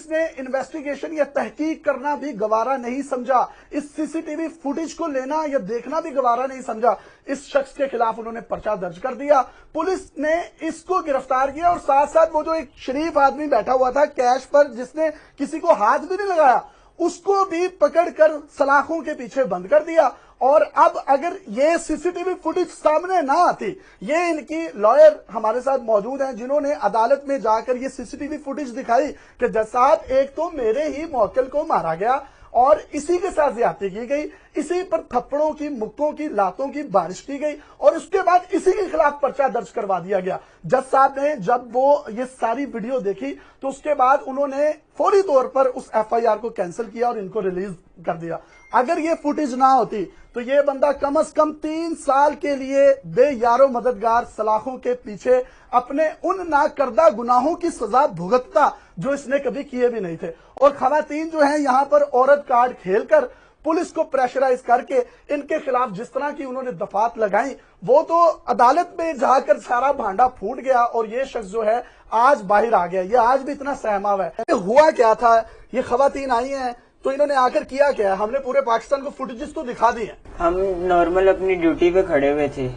Police ने investigation या तहकीक करना भी गवारा नहीं समझा। इस सीसीटीवी फुटेज को लेना या देखना भी गवारा नहीं समझा। इस शख्स के खिलाफ उन्होंने पर्चा दर्ज कर दिया। पुलिस ने इसको गिरफ्तार किया और साथ साथ वो जो एक शरीफ आदमी बैठा हुआ था कैश पर, जिसने किसी को हाथ भी नहीं लगाया, उसको भी पकड़कर सलाखों के पीछे बंद कर दिया। और अब अगर ये सीसीटीवी फुटेज सामने ना आती, ये इनकी लॉयर हमारे साथ मौजूद हैं जिन्होंने अदालत में जाकर ये सीसीटीवी फुटेज दिखाई कि जज साहब एक तो मेरे ही मौक्किल को मारा गया और इसी के साथ ज्यादती की गई, इसी पर थप्पड़ों की, मुक्कों की, लातों की बारिश की गई और उसके बाद इसी के खिलाफ पर्चा दर्ज करवा दिया गया। जज साहब ने जब वो ये सारी वीडियो देखी तो उसके बाद उन्होंने फौरी तौर पर उस एफआईआर को कैंसिल किया और इनको रिलीज कर दिया। अगर ये फुटेज ना होती तो ये बंदा कम से कम 3 साल के लिए बेयारो मददगार सलाखों के पीछे अपने उन नाकर्दा गुनाहों की सजा भुगतता जो इसने कभी किए भी नहीं थे। और खवातीन जो हैं यहाँ पर औरत कार्ड खेलकर पुलिस को प्रेशराइज करके इनके खिलाफ जिस तरह की उन्होंने दफात लगाई, वो तो अदालत में जाकर सारा भांडा फूट गया और ये शख्स जो है आज बाहर आ गया। ये आज भी इतना सहमा हुआ है। हुआ क्या था, ये खवातीन आई हैं तो इन्होंने आकर किया क्या है, हमने पूरे पाकिस्तान को फुटेजेस तो दिखा दी है। हम नॉर्मल अपनी ड्यूटी पे खड़े हुए थे,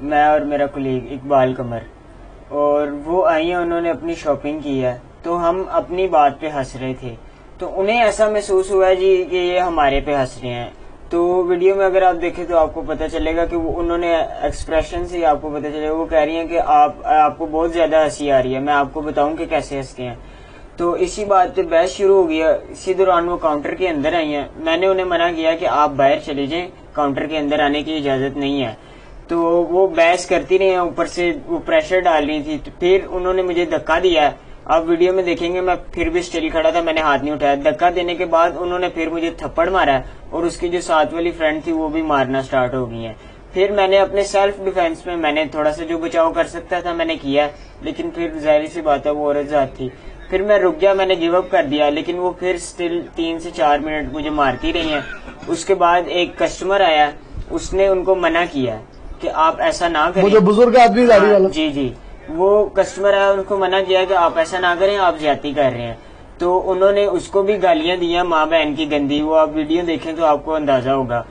मैं और मेरा कुलीग इकबाल कमर, और वो आई हैं, उन्होंने अपनी शॉपिंग की है तो हम अपनी बात पे हंस रहे थे तो उन्हें ऐसा महसूस हुआ जी कि ये हमारे पे हंस रहे हैं। तो वीडियो में अगर आप देखें तो आपको पता चलेगा कि वो उन्होंने एक्सप्रेशन से आपको पता चलेगा, वो कह रही हैं कि आपको बहुत ज्यादा हंसी आ रही है, मैं आपको बताऊं कि कैसे हंसते हैं। तो इसी बात पे बहस शुरू हो गया। इसी दौरान वो काउंटर के अंदर आई हैं, मैंने उन्हें मना किया कि आप बाहर चले जाएं, काउंटर के अंदर आने की इजाजत नहीं है। तो वो बहस करती रही हैं, ऊपर से वो प्रेशर डाल रही थी। तो फिर उन्होंने मुझे धक्का दिया, आप वीडियो में देखेंगे मैं फिर भी स्टिल खड़ा था, मैंने हाथ नहीं उठाया। धक्का देने के बाद उन्होंने फिर मुझे थप्पड़ मारा और उसकी जो साथ वाली फ्रेंड थी वो भी मारना स्टार्ट हो गई है। फिर मैंने अपने सेल्फ डिफेंस में मैंने थोड़ा सा जो बचाव कर सकता था मैंने किया, लेकिन फिर जाहिर सी बात है वो औरत जात थी। फिर मैं रुक गया, मैंने गिव अप कर दिया, लेकिन वो फिर स्टिल 3 से 4 मिनट मुझे मारती रही हैं। उसके बाद एक कस्टमर आया, उसने उनको मना किया कि आप ऐसा ना करें। मुझे बुजुर्ग आदमी गाड़ी वाला, जी, वो कस्टमर आया, उनको मना किया कि आप ऐसा ना करें, आप ज्यादती कर रहे हैं। तो उन्होंने उसको भी गालियां दी माँ बहन की गंदी, वो आप वीडियो देखें तो आपको अंदाजा होगा।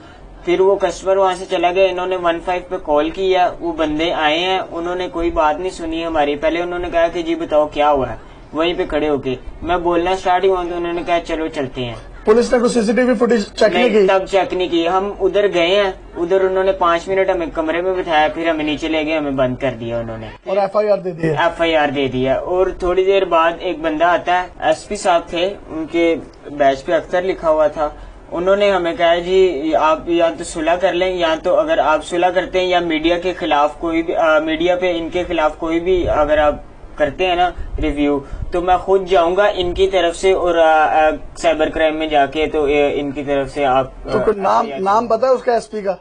फिर वो कस्टमर वहां से चला गया, इन्होंने 15 पे कॉल किया, वो बंदे आए हैं, उन्होंने कोई बात नहीं सुनी हमारी। पहले उन्होंने कहा कि जी बताओ क्या हुआ है, वहीं पे खड़े होके मैं बोलना स्टार्ट हुआ तो उन्होंने कहा चलो चलते हैं। पुलिस ने कुछ सीसीटीवी फुटेज चेक नहीं की? तब चेक नहीं की, हम उधर गए हैं, उधर उन्होंने 5 मिनट हमें कमरे में बिठाया, फिर हमें नीचे ले गए, हमें बंद कर दिया उन्होंने और एफआईआर दे दी। एफआईआर दे दिया। और थोड़ी देर बाद एक बंदा आता है, एसपी साहब थे, उनके बैच पे अख्तर लिखा हुआ था। उन्होंने हमें कहा जी आप या तो सुलह कर लें, या तो अगर आप सुलह करते हैं या मीडिया के खिलाफ कोई भी मीडिया पे इनके खिलाफ कोई भी अगर आप करते हैं ना रिव्यू, तो मैं खुद जाऊंगा इनकी तरफ से और साइबर क्राइम में जाके तो इनकी तरफ से आप तो नाम पता है उसका एसपी का?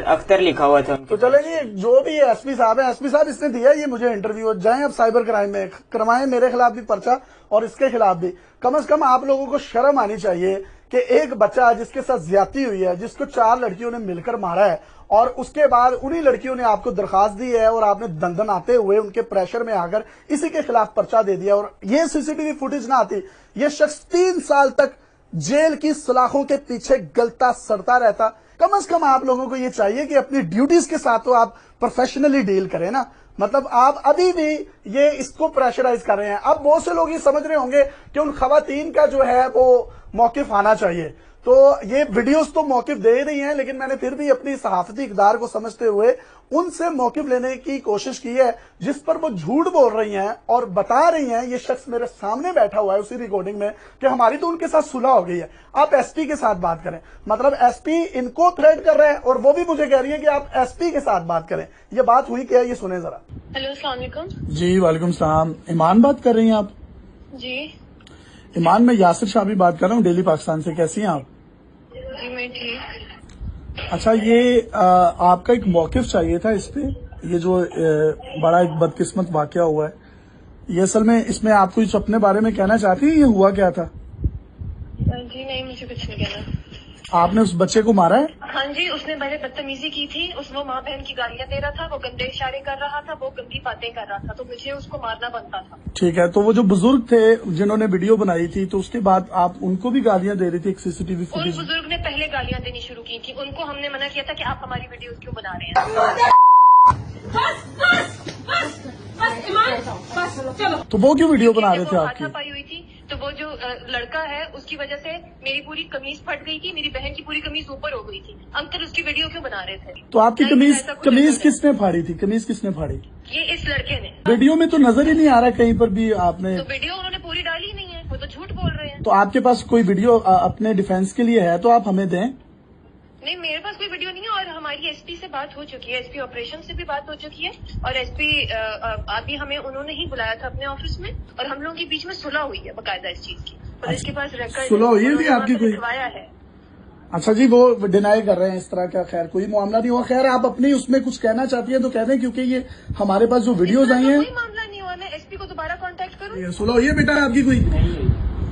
अख्तर लिखा हुआ था। तो चले जी, जो भी एसपी साहब है, एसपी साहब इसने दिया ये मुझे इंटरव्यू, जाएं अब साइबर क्राइम में करवाएं मेरे खिलाफ भी पर्चा और इसके खिलाफ भी। कम से कम आप लोगों को शर्म आनी चाहिए कि एक बच्चा जिसके साथ ज्यादती हुई है, जिसको 4 लड़कियों ने मिलकर मारा है और उसके बाद उन्हीं लड़कियों ने आपको दरखास्त दी है और आपने दंदन आते हुए उनके प्रेशर में आकर इसी के खिलाफ पर्चा दे दिया। और ये सीसीटीवी फुटेज ना आती, ये शख्स 3 साल तक जेल की सलाखों के पीछे गलता सड़ता रहता। कम से कम आप लोगों को ये चाहिए कि अपनी ड्यूटीज के साथ तो आप प्रोफेशनली डील करें ना। मतलब आप अभी भी ये इसको प्रेशराइज कर रहे हैं। अब बहुत से लोग ये समझ रहे होंगे कि उन खवातीन का जो है वो मौकिफ आना चाहिए, तो ये वीडियोस तो मौकिफ दे रही हैं, लेकिन मैंने फिर भी अपनी सहाफती इक़दार को समझते हुए उनसे मौकिफ लेने की कोशिश की है जिस पर वो झूठ बोल रही हैं और बता रही हैं, ये शख्स मेरे सामने बैठा हुआ है उसी रिकॉर्डिंग में, कि हमारी तो उनके साथ सुलह हो गई है, आप एसपी के साथ बात करें। मतलब एसपी इनको थ्रेट कर रहे हैं और वो भी मुझे कह रही है कि आप एसपी के साथ बात करें। ये बात हुई क्या है, ये सुने जरा। हेलो, अस्सलाम वालेकुम। जी वालेकुम सलाम। ईमान बात कर रही हैं आप? जी ईमान, मैं यासिर शाबी बात कर रहा हूँ डेली पाकिस्तान से। कैसी हैं आप? जी मैं ठीक। अच्छा, ये आपका एक मौकिफ चाहिए था इस पे, ये जो बड़ा एक बदकिस्मत वाकया हुआ है, ये असल में इसमें आप कुछ अपने बारे में कहना चाहती हैं, ये हुआ क्या था? जी नहीं, मुझे कुछ नहीं कहना। आपने उस बच्चे को मारा है? हाँ जी, उसने पहले बदतमीजी की थी, वो माँ बहन की गालियाँ दे रहा था, वो गंदे इशारे कर रहा था, वो गंदी बातें कर रहा था, तो मुझे उसको मारना बनता था। ठीक है, तो वो जो बुजुर्ग थे जिन्होंने वीडियो बनाई थी, तो उसके बाद आप उनको भी गालियां दे रही थी एक सीसीटीवी उन फुटेज? बुजुर्ग ने पहले गालियाँ देनी शुरू की थी, उनको हमने मना किया था कि आप हमारी वीडियोस क्यों बना रहे हैं। तो वो क्यों वीडियो बना रहे थे वो आपकी? हाथापाई हुई थी, तो वो जो लड़का है उसकी वजह से मेरी पूरी कमीज फट गई थी, मेरी बहन की पूरी कमीज ऊपर हो गई थी। अंकल उसकी वीडियो क्यों बना रहे थे? तो आपकी नहीं, कमीज ऐसा कुछ कमीज नहीं है। किसने फाड़ी थी? कमीज किसने फाड़ी? ये इस लड़के ने। वीडियो में तो नजर ही नहीं आ रहा कहीं पर भी आपने। तो वीडियो उन्होंने पूरी डाली ही नहीं है, वो तो झूठ बोल रहे हैं। तो आपके पास कोई वीडियो अपने डिफेंस के लिए है तो आप हमें दें। नहीं, मेरे पास कोई वीडियो नहीं है, और हमारी एसपी से बात हो चुकी है, एसपी ऑपरेशन से भी बात हो चुकी है, और एसपी अभी हमें उन्होंने ही बुलाया था अपने ऑफिस में, और हम लोगों के बीच में सुलह हुई है बकायदा इस चीज की। और इसके पास रिकॉर्ड सुलह हुई है भी आपकी कोई? लिखवाया है। अच्छा जी, वो डिनाई कर रहे हैं इस तरह का। खैर कोई मामला नहीं हुआ। खैर आप अपनी उसमें कुछ कहना चाहती हैं तो कह दें, क्योंकि ये हमारे पास जो वीडियोज आई हैं। कोई मामला नहीं हुआ, मैं एसपी को दोबारा कांटेक्ट करूँ? सुलह हुई है बेटा आपकी?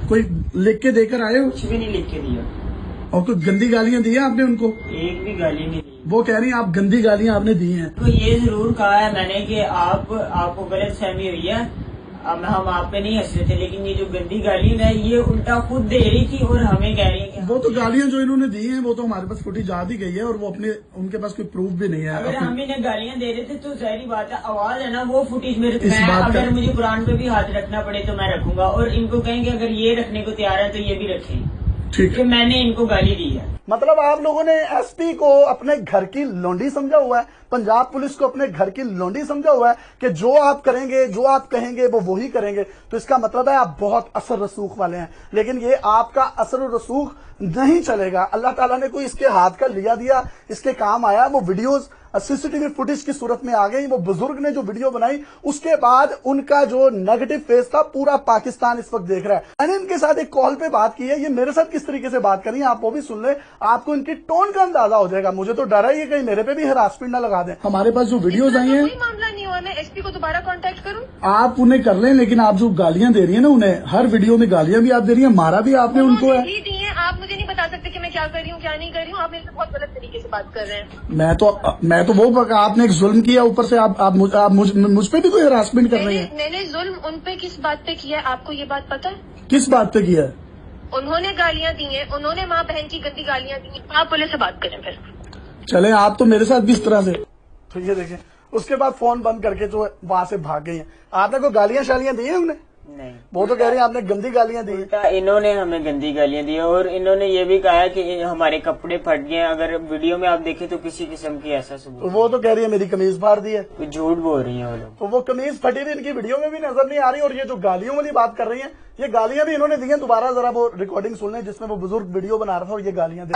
कोई लिख के देकर आए हो? कुछ भी नहीं लिख के दिया। और कोई गंदी गालियां दी है आपने उनको? एक भी गाली नहीं दी। वो कह रही हैं आप गंदी गालियां आपने दी हैं। तो ये जरूर कहा है मैंने कि आपको गलत फहमी हुई है, हम आप पे नहीं हंस रहे थे, लेकिन ये जो गंदी गाली है ये उल्टा खुद दे रही थी और हमें कह रही है कि वो तो गालियां जो इन्होंने दी हैं वो तो हमारे पास फुटेज आ दी गई है, और वो उनके पास कोई प्रूफ भी नहीं है। अगर हम इन्हें गालियां दे रहे थे तो जाहिर बात है, आवाज है ना, वो फुटेज मेरे इस बात का- अगर मुझे कुरान पे भी हाथ रखना पड़े तो मैं रखूंगा, और इनको कहेंगे अगर ये रखने को तैयार है तो ये भी रखें ठीक कि है। मैंने इनको गाली दी है। मतलब आप लोगों ने एसपी को अपने घर की लोंडी समझा हुआ है, पंजाब पुलिस को अपने घर की लोंडी समझा हुआ है कि जो आप करेंगे, जो आप कहेंगे वो वही करेंगे। तो इसका मतलब है आप बहुत असर रसूख वाले हैं, लेकिन ये आपका असर रसूख नहीं चलेगा। अल्लाह ताला ने कोई इसके हाथ का लिया दिया, इसके काम आया। वो वीडियोस सीसीटीवी फुटेज की सूरत में आ गई। वो बुजुर्ग ने जो वीडियो बनाई उसके बाद उनका जो नेगेटिव फेस था पूरा पाकिस्तान इस वक्त देख रहा है। मैंने इनके साथ एक कॉल पे बात की है, ये मेरे साथ किस तरीके से बात करी है आप वो भी सुन ले, आपको इनकी टोन का अंदाजा हो जाएगा। मुझे तो डर है ये कहीं मेरे पे भी हरासमेंट ना लगा दें। हमारे पास जो वीडियोज आई हैं, कोई मामला नहीं हुआ, मैं एसपी को दोबारा कांटेक्ट करूँ? आप उन्हें कर लें, लेकिन आप जो गालियां दे रही हैं ना उन्हें, हर वीडियो में गालियां भी आप दे रही हैं, मारा भी आपने उनको है। दी है, आप मुझे नहीं बता सकते कि मैं क्या कर रही हूँ क्या नहीं कर रही हूँ। आप मेरे से बहुत गलत तरीके से बात कर रहे हैं। मैं तो वो आपने एक जुल्म किया, ऊपर से आप मुझ पे भी कोई हरासमेंट कर रही हैं। मैंने जुल्म उन पे किस बात पे किया है, आपको ये बात पता है? किस बात पे किया है? उन्होंने गालियां दी हैं, उन्होंने माँ बहन की गंदी गालियां दी हैं। आप पुलिस से बात करें फिर। चले आप तो मेरे साथ भी इस तरह से। तो ये देखें, उसके बाद फोन बंद करके जो वहां से भाग गई हैं। आपने कोई गालियां शालियां दी हैं उन्हें? नहीं, वो तो कह रही हैं आपने गंदी गालियां दी हैं। उल्टा इन्होंने हमें गंदी गालियां दी, और इन्होंने ये भी कहा कि हमारे कपड़े फट गए। अगर वीडियो में आप देखें तो किसी किस्म की ऐसा सबूत, वो तो कह रही है मेरी कमीज फाड़ दी है। कोई झूठ बोल रही है वो लोग। तो वो कमीज फटी थी इनकी वीडियो में भी नजर नहीं आ रही, और ये जो गालियों वाली बात कर रही है, ये गालियां भी इन्होंने दी हैं। दोबारा जरा वो रिकॉर्डिंग सुन लें जिसमें वो बुजुर्ग वीडियो बना रहा था और ये गालियां दे।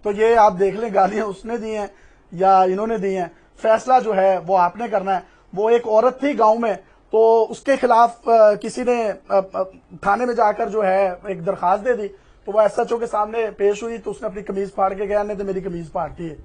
तो ये आप देख लें, गालियां उसने दी हैं या इन्होंने दी हैं। फैसला जो है वो आपने करना है। वो एक औरत थी गांव में, तो उसके खिलाफ किसी ने थाने में जाकर जो है एक दरखास्त दे दी, तो वो एसएचओ के सामने पेश हुई, तो उसने अपनी कमीज फाड़ के गया, नहीं तो मेरी कमीज फाड़ती है।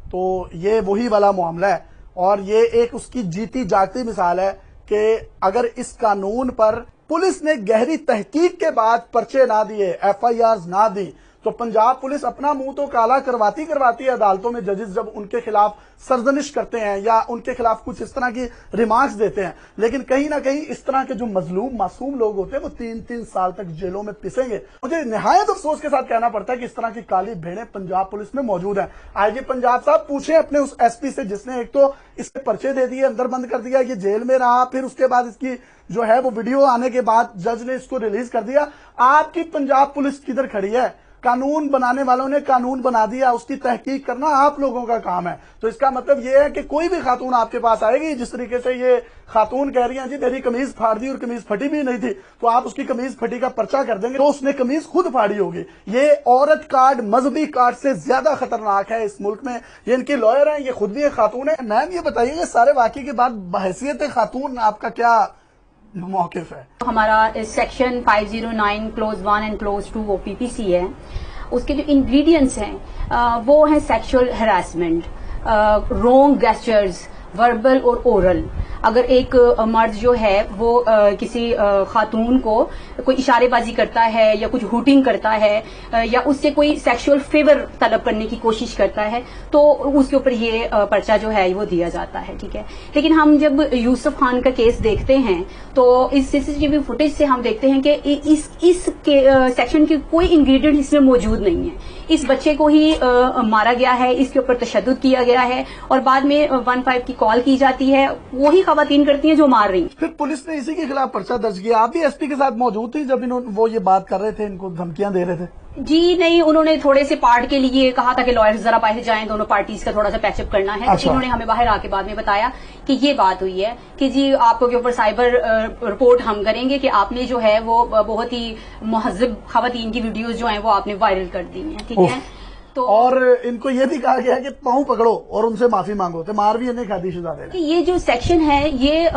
तो ये वही वाला मामला है, और ये एक उसकी जीती जागती मिसाल है कि अगर इस कानून पर पुलिस ने गहरी तहकीक के बाद पर्चे ना दिए, एफआईआर ना दी, तो पंजाब पुलिस अपना मुंह तो काला करवाती है अदालतों में। जजेस जब उनके खिलाफ सरजनिश करते हैं या उनके खिलाफ कुछ इस तरह की रिमार्क्स देते हैं, लेकिन कहीं ना कहीं इस तरह के जो मजलूम मासूम लोग होते हैं वो 3-3 साल तक जेलों में पिसेंगे। मुझे निहायत अफसोस के साथ कहना पड़ता है कि इस तरह की काली भेड़ें पंजाब पुलिस में मौजूद हैं। आईजी पंजाब साहब पूछें अपने उस एसपी से जिसने एक तो इसके पर्चे दे दिए, अंदर बंद कर दिया, ये जेल में रहा, फिर उसके बाद इसकी जो है वो वीडियो आने के बाद जज ने इसको रिलीज कर दिया। आपकी पंजाब पुलिस किधर खड़ी है? कानून बनाने वालों ने कानून बना दिया, उसकी तहकीक करना आप लोगों का काम है। तो इसका मतलब यह है कि कोई भी खातून आपके पास आएगी, जिस तरीके से ये खातून कह रही हैं जी मेरी कमीज फाड़ दी और कमीज फटी भी नहीं थी, तो आप उसकी कमीज फटी का पर्चा कर देंगे तो उसने कमीज खुद फाड़ी होगी। ये औरत कार्ड मजहबी कार्ड से ज्यादा खतरनाक है इस मुल्क में। ये इनकी लॉयर है, ये खुद भी एक खातून है। मैम ये बताइए सारे वाकये के बाद बहैसियत खातून आपका क्या मौकिफ है? हमारा section 509 close 1 and close 2 OPPC है, उसके जो इंग्रेडिएंट्स हैं वो हैं sexual harassment, wrong gestures, verbal और ओरल, अगर एक मर्द जो है वो किसी खातून को कोई इशारेबाजी करता है या कुछ हुटिंग करता है या उससे कोई सेक्सुअल फेवर तलब करने की कोशिश करता है तो उसके ऊपर ये पर्चा जो है वो दिया जाता है, ठीक है। लेकिन हम जब यूसुफ खान का केस देखते हैं तो इस सीसीटीवी फुटेज से हम देखते हैं कि इस सेक्शन के कोई इंग्रेडिएंट इसमें मौजूद नहीं है। इस बच्चे को ही मारा गया है, इसके ऊपर तशद्दुद किया गया है और बाद में 15 की कॉल की जाती है, वही खवातीन करती हैं जो मार रही। फिर पुलिस ने इसी के खिलाफ पर्चा दर्ज किया। आप भी एसपी के साथ मौजूद थी जब वो ये बात कर रहे थे, इनको धमकियां दे रहे थे? जी नहीं, उन्होंने थोड़े से पार्ट के लिए कहा था कि लॉयर्स जरा बाहर जाएं, दोनों पार्टीज का थोड़ा सा पैचअप करना है। अच्छा। इन्होंने हमें बाहर आके बाद में बताया कि ये बात हुई है कि जी आपको के ऊपर साइबर रिपोर्ट हम करेंगे कि आपने जो है वो बहुत ही महज़ब खवातीन की वीडियोज जो हैं वो आपने वायरल कर दी हैं, ठीक है। तो और इनको ये भी कहा गया कि पाँव पकड़ो और उनसे माफी मांगो, तो मार भी इन्हें खादी शुदा कि ये जो सेक्शन है ये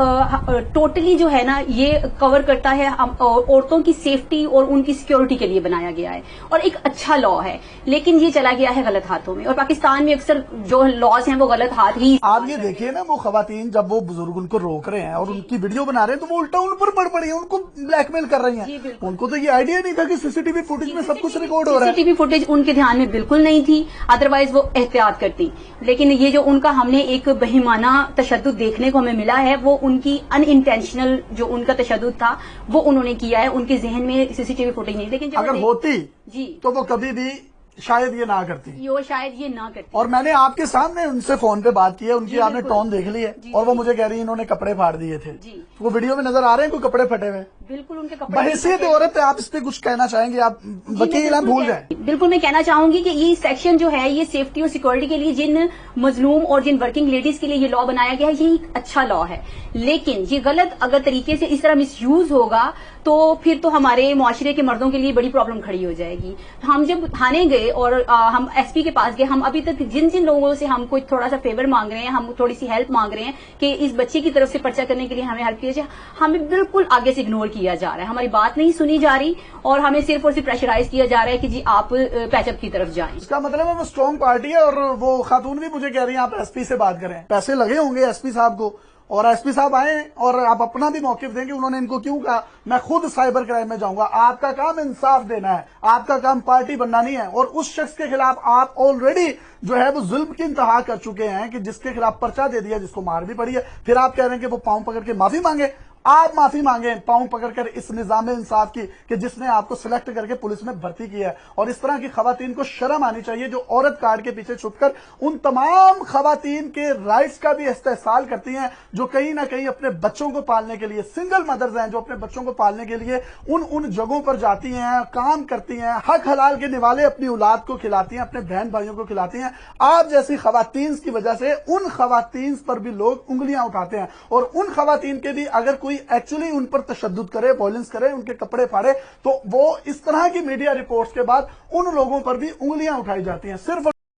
टोटली जो है ना ये कवर करता है औरतों की सेफ्टी और उनकी सिक्योरिटी के लिए बनाया गया है और एक अच्छा लॉ है, लेकिन ये चला गया है गलत हाथों में। और पाकिस्तान में अक्सर जो लॉज हैं वो गलत हाथ ही। आप ये देखिए ना, वो खवातीन जब वो बुजुर्ग उनको रोक रहे हैं और उनकी वीडियो बना रहे हैं तो वो उल्टा उन पर पड़ पड़ी है, उनको ब्लैकमेल कर रही हैं। उनको तो ये आइडिया नहीं था कि सीसीटीवी फुटेज में सब कुछ रिकॉर्ड हो रहा है। सीसीटीवी फुटेज उनके ध्यान में बिल्कुल नहीं थी, अदरवाइज वो एहतियात करती। लेकिन ये जो उनका हमने एक बहिमाना तशद्दुद देखने को हमें मिला है वो उनकी अनइंटेंशनल जो उनका तशद्दुद था वो उन्होंने किया है, उनके जहन में सीसीटीवी फुटेज नहीं। लेकिन अगर होती जी तो वो कभी भी शायद ये ना करती, वो शायद ये ना करती। और मैंने आपके सामने उनसे फोन पे बात की है, उनकी आपने टोन देख ली है और वो मुझे कह रही है इन्होंने कपड़े फाड़ दिए थे। जी। वो वीडियो में नजर आ रहे हैं कोई कपड़े फटे हुए? बिल्कुल उनके कपड़े बहैसियत औरत है, आप इस पे कुछ कहना चाहेंगे? आप वकील हैं, भूल जाए। बिल्कुल मैं कहना चाहूंगी कि ये सेक्शन जो है ये सेफ्टी और सिक्योरिटी के लिए जिन मजलूम और जिन वर्किंग लेडीज के लिए ये लॉ बनाया गया है ये एक अच्छा लॉ है, लेकिन ये गलत अगर तरीके से इस तरह मिसयूज होगा तो फिर तो हमारे मुआशरे के मर्दों के लिए बड़ी प्रॉब्लम खड़ी हो जाएगी। हम जब थाने गए और हम एसपी के पास गए, हम अभी तक जिन जिन लोगों से हम कोई थोड़ा सा फेवर मांग रहे हैं, हम थोड़ी सी हेल्प मांग रहे हैं कि इस बच्चे की तरफ से पर्चा करने के लिए हमें हेल्प कीजिए, हमें बिल्कुल आगे से इग्नोर किया जा रहा है, हमारी बात नहीं सुनी जा रही और हमें सिर्फ और सिर्फ प्रेशराइज किया जा रहा है कि जी आप पैचअप की तरफ जाएं। इसका मतलब है वो स्ट्रॉन्ग पार्टी है। और वो खातून भी मुझे कह रही है आप एसपी से बात करें, पैसे लगे होंगे एसपी साहब को और एसपी साहब आए और आप अपना भी मौकिफ देंगे उन्होंने इनको क्यों कहा मैं खुद साइबर क्राइम में जाऊंगा। आपका काम इंसाफ देना है, आपका काम पार्टी बनना नहीं है। और उस शख्स के खिलाफ आप ऑलरेडी जो है वो जुल्म की इंतहा कर चुके हैं कि जिसके खिलाफ पर्चा दे दिया, जिसको मार भी पड़ी है, फिर आप कह रहे हैं कि वो पांव पकड़ के माफी मांगे। आप माफी मांगे पांव पकड़कर इस निजाम इंसाफ की कि जिसने आपको सिलेक्ट करके पुलिस में भर्ती किया है। और इस तरह की खवातीन को शर्म आनी चाहिए जो औरत कार्ड के पीछे छुपकर उन तमाम खवातीन के राइट्स का भी इस्तेहसाल करती हैं जो कहीं ना कहीं अपने बच्चों को पालने के लिए, सिंगल मदर्स हैं जो अपने बच्चों को पालने के लिए उन जगहों पर जाती हैं, काम करती हैं, हक हलाल के निवाले अपनी औलाद को खिलाती हैं, अपने बहन भाइयों को खिलाती हैं। आप जैसी खवातीन की वजह से उन खवातीन पर भी लोग उंगलियां उठाते हैं और उन खवातीन के भी अगर कोई एक्चुअली उन पर तशद्दुद करे, वायलेंस करे, उनके कपड़े फाड़े तो वो इस तरह की मीडिया रिपोर्ट्स के बाद उन लोगों पर भी उंगलियां उठाई जाती हैं। सिर्फ